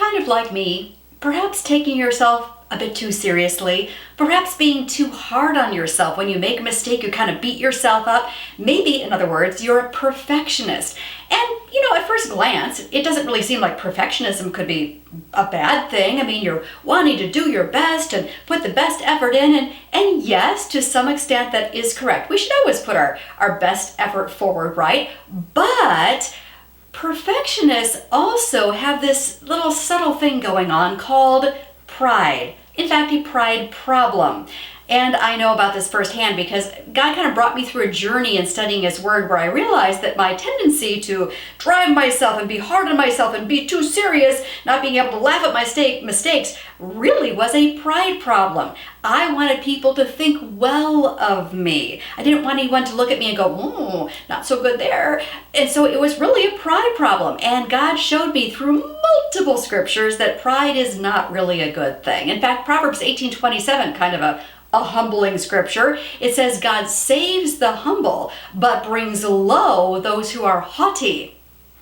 kind of like me, perhaps taking yourself a bit too seriously, perhaps being too hard on yourself. When you make a mistake, you kind of beat yourself up. Maybe, in other words, you're a perfectionist. And, at first glance, it doesn't really seem like perfectionism could be a bad thing. I mean, you're wanting to do your best and put the best effort in. And yes, to some extent, that is correct. We should always put our best effort forward, right? But perfectionists also have this little subtle thing going on called pride. In fact, a pride problem. And I know about this firsthand because God kind of brought me through a journey in studying His Word where I realized that my tendency to drive myself and be hard on myself and be too serious, not being able to laugh at my mistakes, really was a pride problem. I wanted people to think well of me. I didn't want anyone to look at me and go, "Oh, not so good there." And so it was really a pride problem. And God showed me through multiple scriptures that pride is not really a good thing. In fact, Proverbs 18:27, kind of a humbling scripture. It says, God saves the humble, but brings low those who are haughty.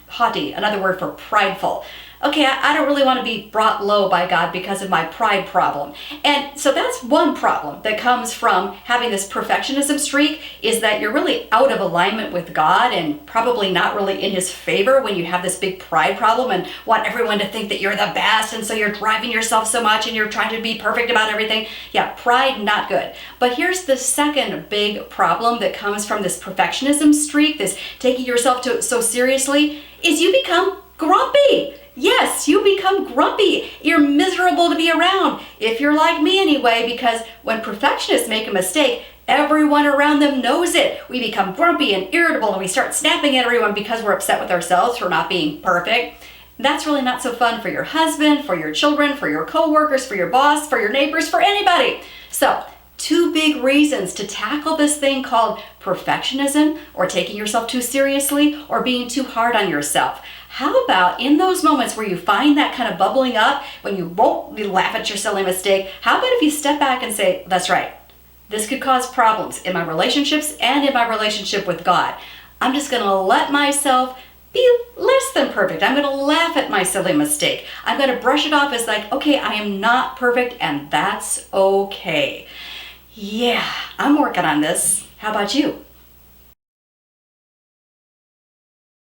Haughty, another word for prideful. Okay, I don't really want to be brought low by God because of my pride problem. And so that's one problem that comes from having this perfectionism streak, is that you're really out of alignment with God and probably not really in His favor when you have this big pride problem and want everyone to think that you're the best, and so you're driving yourself so much and you're trying to be perfect about everything. Yeah, pride, not good. But here's the second big problem that comes from this perfectionism streak, this taking yourself so seriously, is you become grumpy. Yes, you become grumpy. You're miserable to be around, if you're like me anyway, because when perfectionists make a mistake, everyone around them knows it. We become grumpy and irritable, and we start snapping at everyone because we're upset with ourselves for not being perfect. That's really not so fun for your husband, for your children, for your coworkers, for your boss, for your neighbors, for anybody. So, two big reasons to tackle this thing called perfectionism, or taking yourself too seriously, or being too hard on yourself. How about in those moments where you find that kind of bubbling up, when you won't laugh at your silly mistake, how about if you step back and say, that's right, this could cause problems in my relationships and in my relationship with God. I'm just going to let myself be less than perfect. I'm going to laugh at my silly mistake. I'm going to brush it off as like, okay, I am not perfect, and that's okay. Yeah, I'm working on this. How about you?